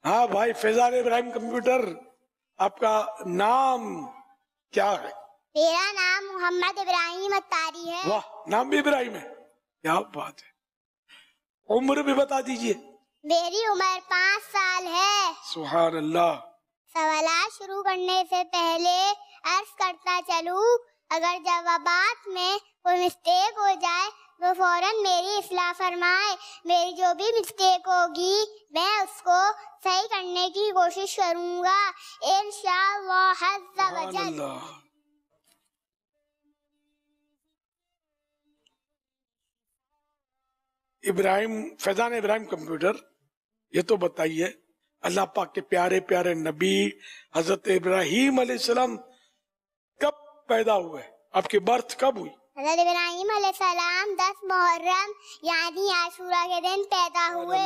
हाँ भाई फैजान इब्राहिम कंप्यूटर, आपका नाम क्या है? मेरा नाम मोहम्मद इब्राहिम अत्तारी है। वाह, नाम भी इब्राहिम है, क्या बात है। उम्र भी बता दीजिए। मेरी उम्र 5 साल है। सुभान अल्लाह। सवालात शुरू करने से पहले अर्ज करता चलूं, अगर जवाबात में कोई मिस्टेक हो जाए तो फौरन मेरी इस्लाह फरमाए। मेरी जो भी मिस्टेक होगी मैं उसको सही करने की कोशिश करूंगा इंशाअल्लाह अज़्ज़ा व जल। सुभान अल्लाह। इब्राहिम, फैजान इब्राहिम कंप्यूटर, ये तो बताइए अल्लाह पाक के प्यारे प्यारे नबी हजरत इब्राहिम अलैहिस्सलाम कब पैदा हुए? आपकी बर्थ कब हुई? हज़रत इब्राहिम अलैहिस्सलाम 10 मुहर्रम यानी आशूरा के दिन पैदा हुए।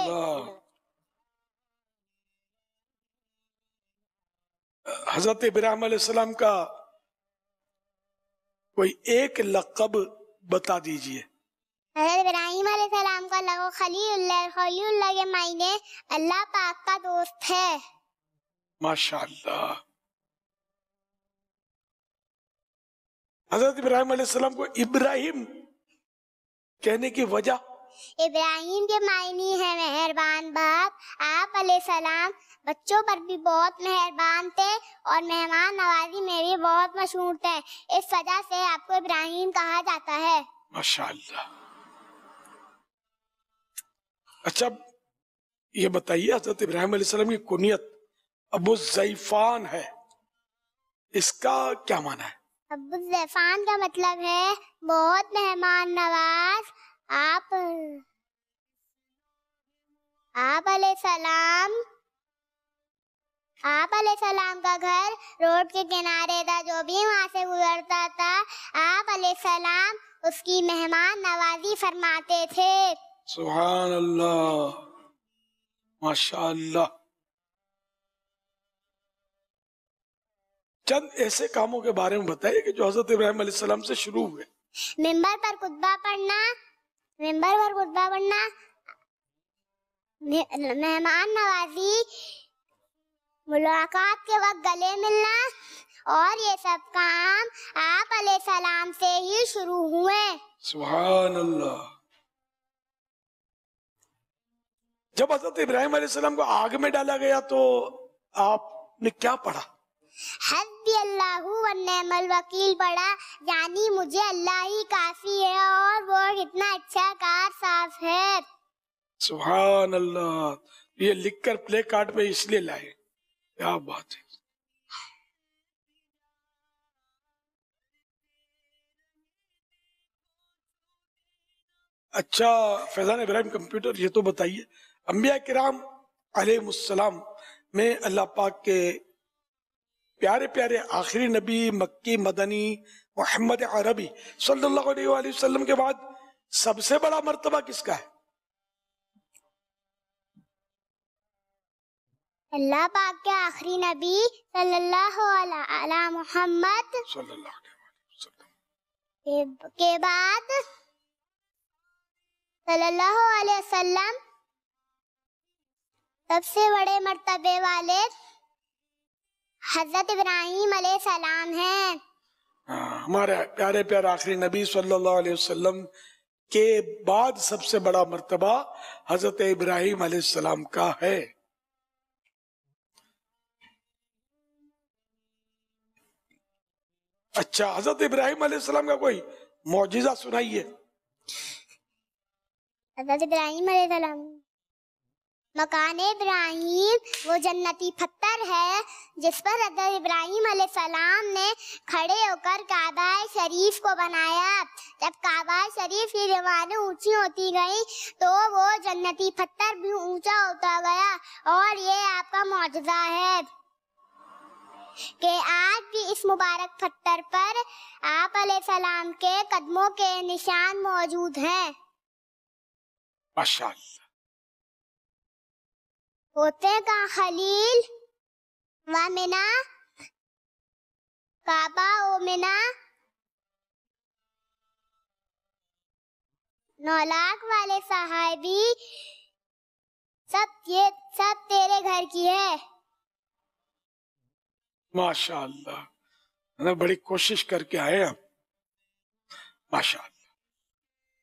हजरत इब्राहिम अलैहिस्सलाम का कोई एक लक़ब बता दीजिए। हज़रत इब्राहिम अलैहिस्सलाम का लक़ब खलीलुल्लाह, खलीलुल्लाह के मायने अल्लाह पाक का दोस्त है। माशाअल्लाह। हजरत इब्राहिम अलैहिस्सलाम को इब्राहिम कहने की वजह? इब्राहिम के मायने है मेहरबान बाप। आप अलैहिस्सलाम बच्चों पर भी बहुत मेहरबान थे और मेहमान नवाजी में भी बहुत मशहूर थे, इस वजह से आपको इब्राहिम कहा जाता है। माशाअल्लाह। अच्छा ये बताइए, हजरत इब्राहिम अलैहिस्सलाम की कुनियत अबू ज़ैफ़ान है, इसका क्या माना है? अबू ज़ैफ़ान का मतलब है बहुत मेहमान नवाज। आप अलैहिस्सलाम का घर रोड के किनारे था, जो भी वहाँ से गुजरता था आप अलैहिस्सलाम उसकी मेहमान नवाजी फरमाते थे। सुभान अल्लाह, माशाअल्लाह। चंद ऐसे कामों के बारे में बताइए कि जो हजरत इब्राहिम अलैहिस्सलाम से शुरू हुए। मिंबर पर खुतबा पढ़ना, मेहमान नवाजी, मुलाकात के वक्त गले मिलना, और ये सब काम आप अलैहिस्सलाम से ही शुरू हुए। सुभान अल्लाह। जब हजरत इब्राहिम अलैहिस्सलाम को आग में डाला गया तो आपने क्या पढ़ा? हस्बी अल्लाहु व निअमल वकील पढ़ा, यानी मुझे अल्लाह ही काफी है और वो कितना अच्छा कार साफ है। सुभान अल्लाह। ये लिखकर प्ले कार्ड पे इसलिए लाए, क्या बात है। अच्छा फैजान इब्राहिम कंप्यूटर, ये तो बताइए अंबिया किराम अलैहिमुस्सलाम में अल्लाह पाक के प्यारे प्यारे आखिरी नबी मक्की मदनी मोहम्मद अरबी सल्लल्लाहु अलैहि वसल्लम के बाद सबसे बड़ा मर्तबा किसका है? अल्लाह पाक के आखिरी नबी सल्लल्लाहु अलैहि मोहम्मद सल्लल्लाहु अलैहि वसल्लम के बाद सल्लल्लाहु अलैहि वसल्लम सबसे बड़े मर्तबे वाले हजरत इब्राहिम अलैहिस्सलाम हैं। हमारे प्यारे प्यारे आखिरी नबी सल्लल्लाहु अलैहि वसल्लम के बाद सबसे बड़ा मर्तबा हजरत इब्राहिम अलैहिस्सलाम का है। अच्छा हजरत इब्राहिम अलैहिस्सलाम का कोई मौजिज़ा सुनाइए। हजरत इब्राहिम अलैहिस्सलाम मकान इब्राहिम वो जन्नती पत्थर है जिस पर हजरत इब्राहिम अलैहिस्सलाम ने खड़े होकर काबा शरीफ को बनाया। जब काबा शरीफ की दीवारें ऊंची होती गई तो वो जन्नती पत्थर भी ऊंचा होता गया, और ये आपका मौजज़ा है कि आज भी इस मुबारक पत्थर पर आप अलैहिस्सलाम के कदमों के निशान मौजूद हैं। माशाअल्लाह। होते का खलील व मिना काबा ओ मिना 9 लाख वाले सहाबी सब तेरे घर की है। ماشاء اللہ، بڑی کوشش کر کے آئے آپ، ماشاء اللہ۔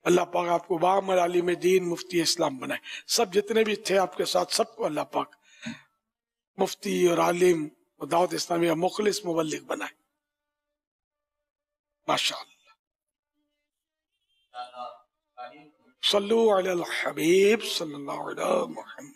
اللہ پاک آپ کو بعمر عالم دین مفتی اسلام بنائے، سب جتنے بھی تھے آپ کے ساتھ سب کو اللہ پاک مفتی اور عالم اور دعوت اسلامیہ مخلص مبلغ بنائے، ماشاء اللہ۔ صلو علی الحبیب صلی اللہ علیہ محمد۔